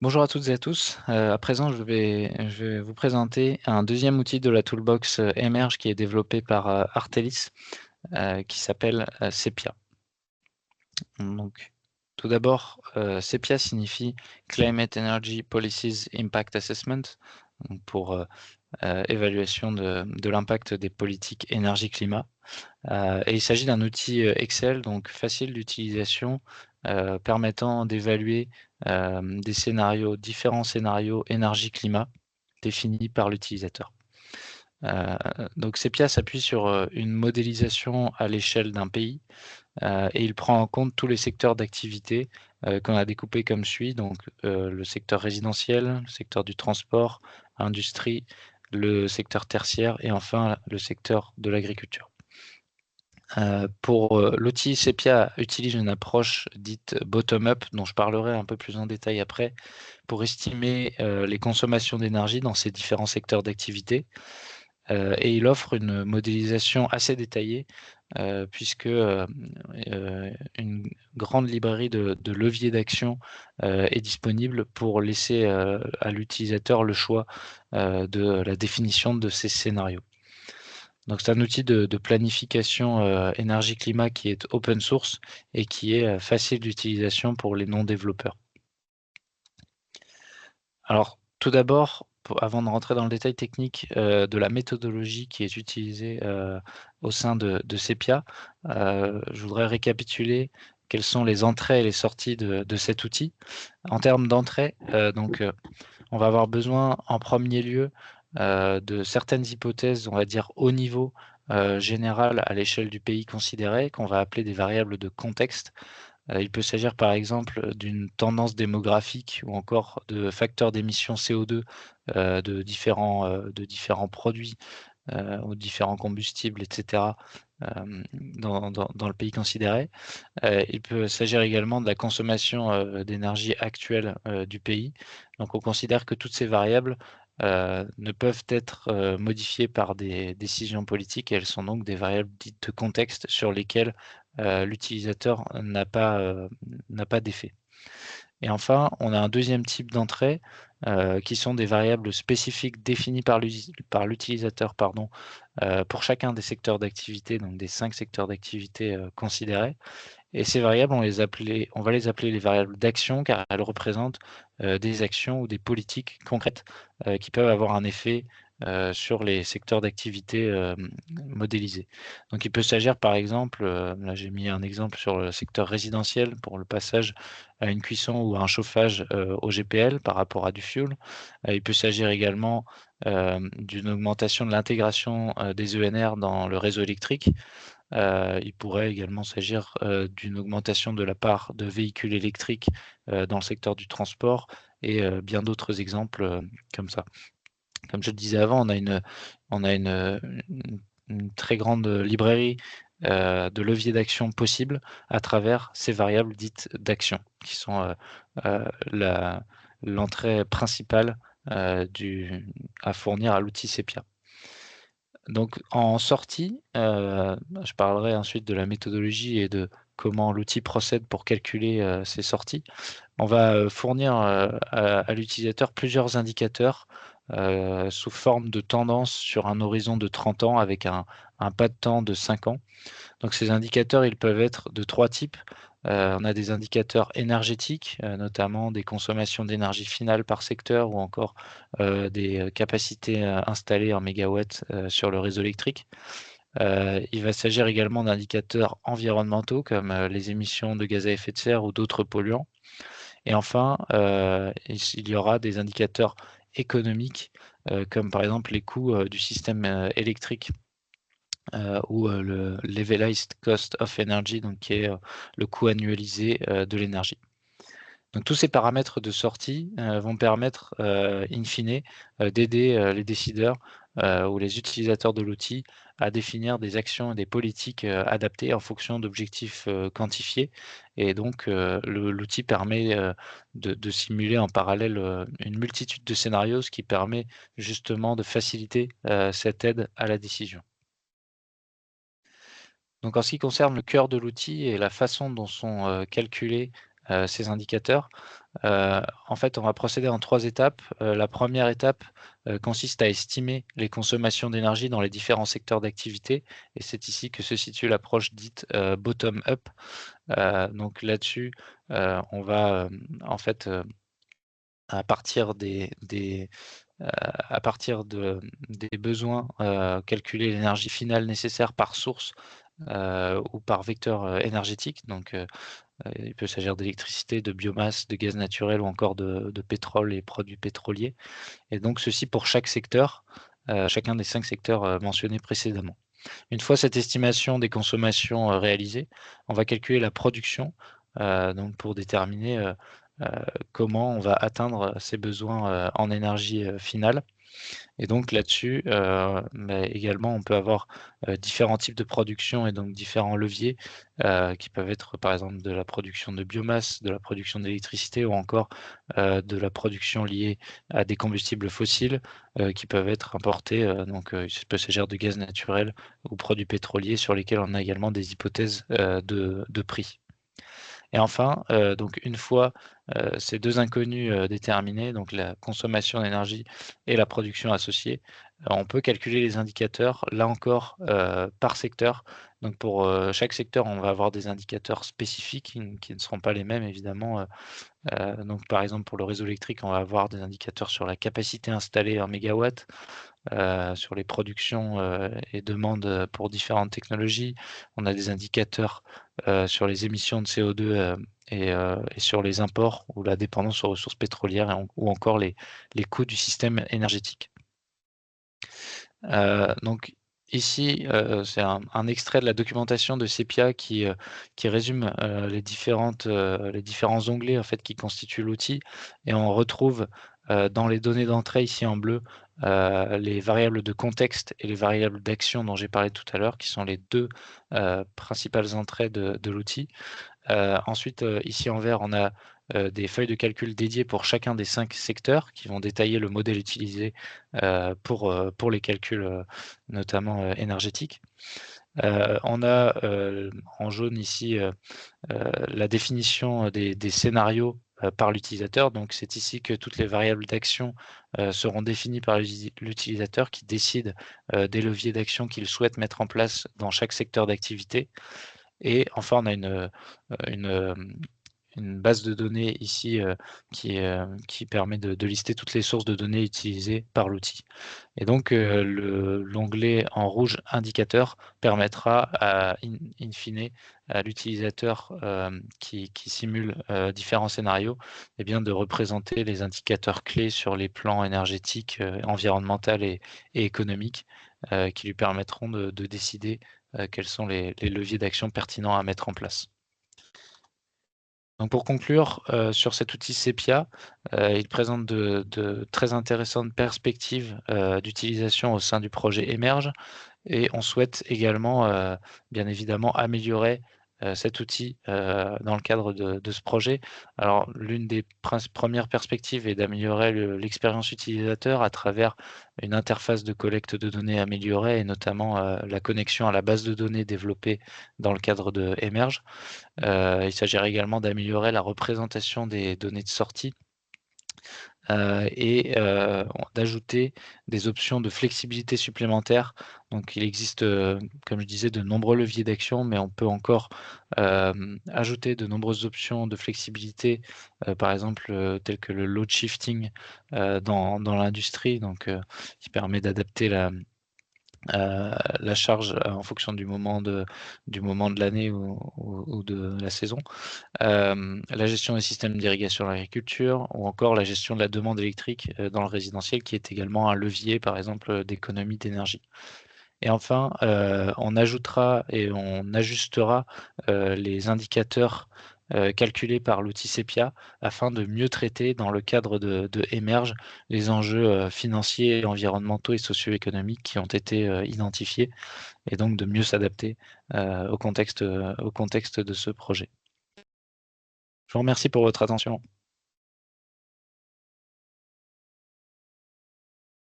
Bonjour à toutes et à tous. À présent, je vais vous présenter un deuxième outil de la toolbox Emerge qui est développé par Artelis, qui s'appelle Sepia. Donc, tout d'abord, Sepia signifie Climate Energy Policies Impact Assessment, donc pour évaluation de l'impact des politiques énergie-climat. Et il s'agit d'un outil Excel, donc facile d'utilisation, permettant d'évaluer différents scénarios énergie-climat définis par l'utilisateur. Euh, donc Sepia s'appuie sur une modélisation à l'échelle d'un pays et il prend en compte tous les secteurs d'activité qu'on a découpés comme suit, donc le secteur résidentiel, le secteur du transport, industrie, le secteur tertiaire et enfin le secteur de l'agriculture. L'outil Sepia utilise une approche dite bottom-up, dont je parlerai un peu plus en détail après, pour estimer les consommations d'énergie dans ces différents secteurs d'activité. Et il offre une modélisation assez détaillée, puisque une grande librairie de leviers d'action est disponible pour laisser à l'utilisateur le choix de la définition de ces scénarios. Donc c'est un outil de planification énergie-climat qui est open source et qui est facile d'utilisation pour les non-développeurs. Alors tout d'abord, avant de rentrer dans le détail technique de la méthodologie qui est utilisée au sein de Sepia, je voudrais récapituler quelles sont les entrées et les sorties de cet outil. En termes d'entrée, on va avoir besoin en premier lieu de certaines hypothèses, on va dire haut niveau, général à l'échelle du pays considéré, qu'on va appeler des variables de contexte. Il peut s'agir par exemple d'une tendance démographique ou encore de facteurs d'émission CO2 de différents produits ou différents combustibles, etc., dans le pays considéré. Il peut s'agir également de la consommation d'énergie actuelle du pays. Donc on considère que toutes ces variables ne peuvent être modifiées par des décisions politiques et elles sont donc des variables dites de contexte sur lesquelles l'utilisateur n'a pas d'effet. Et enfin, on a un deuxième type d'entrée qui sont des variables spécifiques définies par l'utilisateur pour chacun des secteurs d'activité, donc des 5 secteurs d'activité considérés. Et ces variables, on va les appeler les variables d'action car elles représentent des actions ou des politiques concrètes qui peuvent avoir un effet sur les secteurs d'activité modélisés. Donc il peut s'agir par exemple, là j'ai mis un exemple sur le secteur résidentiel pour le passage à une cuisson ou à un chauffage au GPL par rapport à du fuel. Il peut s'agir également d'une augmentation de l'intégration des ENR dans le réseau électrique. Il pourrait également s'agir d'une augmentation de la part de véhicules électriques dans le secteur du transport et bien d'autres exemples comme ça. Comme je le disais avant, on a une très grande librairie de leviers d'action possibles à travers ces variables dites d'action, qui sont l'entrée principale à fournir à l'outil Sepia. Donc en sortie, je parlerai ensuite de la méthodologie et de comment l'outil procède pour calculer ces sorties. On va fournir à l'utilisateur plusieurs indicateurs sous forme de tendance sur un horizon de 30 ans avec un pas de temps de 5 ans. Donc ces indicateurs, ils peuvent être de 3 types. On a des indicateurs énergétiques, notamment des consommations d'énergie finale par secteur ou encore des capacités installées en mégawatts sur le réseau électrique. Il va s'agir également d'indicateurs environnementaux comme les émissions de gaz à effet de serre ou d'autres polluants. Et enfin, il y aura des indicateurs économiques comme par exemple les coûts du système électrique ou le Levelized Cost of Energy, donc qui est le coût annualisé de l'énergie. Donc tous ces paramètres de sortie vont permettre, in fine, d'aider les décideurs ou les utilisateurs de l'outil à définir des actions et des politiques adaptées en fonction d'objectifs quantifiés. Et donc l'outil permet de simuler en parallèle une multitude de scénarios, ce qui permet justement de faciliter cette aide à la décision. Donc en ce qui concerne le cœur de l'outil et la façon dont sont calculées ces indicateurs. En fait, on va procéder en 3 étapes. La première étape consiste à estimer les consommations d'énergie dans les différents secteurs d'activité, et c'est ici que se situe l'approche dite bottom-up. Donc là-dessus, on va en fait à partir des besoins, calculer l'énergie finale nécessaire par source ou par vecteur énergétique. Donc il peut s'agir d'électricité, de biomasse, de gaz naturel ou encore de pétrole et produits pétroliers. Et donc ceci pour chaque secteur, chacun des 5 secteurs mentionnés précédemment. Une fois cette estimation des consommations réalisée, on va calculer la production donc pour déterminer comment on va atteindre ces besoins en énergie finale. Et donc là-dessus, également, on peut avoir différents types de production et donc différents leviers qui peuvent être par exemple de la production de biomasse, de la production d'électricité ou encore de la production liée à des combustibles fossiles qui peuvent être importés. Donc il peut s'agir de gaz naturel ou produits pétroliers sur lesquels on a également des hypothèses de prix. Et enfin, donc une fois ces 2 inconnus déterminés, donc la consommation d'énergie et la production associée, on peut calculer les indicateurs, là encore, par secteur. Donc pour chaque secteur, on va avoir des indicateurs spécifiques qui ne seront pas les mêmes évidemment. Donc par exemple, pour le réseau électrique, on va avoir des indicateurs sur la capacité installée en mégawatts, sur les productions et demandes pour différentes technologies. On a des indicateurs sur les émissions de CO2 et sur les imports ou la dépendance aux ressources pétrolières ou encore les coûts du système énergétique. Donc ici, c'est un extrait de la documentation de Sepia qui résume les différents onglets en fait qui constituent l'outil, et on retrouve dans les données d'entrée ici en bleu les variables de contexte et les variables d'action dont j'ai parlé tout à l'heure, qui sont les 2 principales entrées de l'outil. Ensuite, ici en vert, on a des feuilles de calcul dédiées pour chacun des 5 secteurs qui vont détailler le modèle utilisé pour les calculs notamment énergétiques. On a en jaune ici la définition des scénarios par l'utilisateur. Donc c'est ici que toutes les variables d'action seront définies par l'utilisateur qui décide des leviers d'action qu'il souhaite mettre en place dans chaque secteur d'activité. Et enfin, on a une base de données ici qui permet de lister toutes les sources de données utilisées par l'outil. Et donc l'onglet en rouge indicateur permettra in fine à l'utilisateur qui simule différents scénarios, eh bien, de représenter les indicateurs clés sur les plans énergétiques, environnemental et économiques qui lui permettront de décider quels sont les leviers d'action pertinents à mettre en place. Donc pour conclure sur cet outil Sepia, il présente de très intéressantes perspectives d'utilisation au sein du projet Emerge, et on souhaite également bien évidemment améliorer cet outil dans le cadre de ce projet. Alors l'une des premières perspectives est d'améliorer l'expérience utilisateur à travers une interface de collecte de données améliorée et notamment la connexion à la base de données développée dans le cadre de Emerge. Il s'agirait également d'améliorer la représentation des données de sortie et d'ajouter des options de flexibilité supplémentaires. Donc il existe, comme je disais, de nombreux leviers d'action, mais on peut encore ajouter de nombreuses options de flexibilité, par exemple telles que le load shifting dans l'industrie, donc qui permet d'adapter la charge en fonction du moment de l'année ou de la saison. La gestion des systèmes d'irrigation dans l'agriculture ou encore la gestion de la demande électrique dans le résidentiel, qui est également un levier, par exemple, d'économie d'énergie. Et enfin, on ajoutera et on ajustera les indicateurs calculés par l'outil Sepia afin de mieux traiter dans le cadre de Emerge les enjeux financiers, environnementaux et socio-économiques qui ont été identifiés, et donc de mieux s'adapter au contexte de ce projet. Je vous remercie pour votre attention.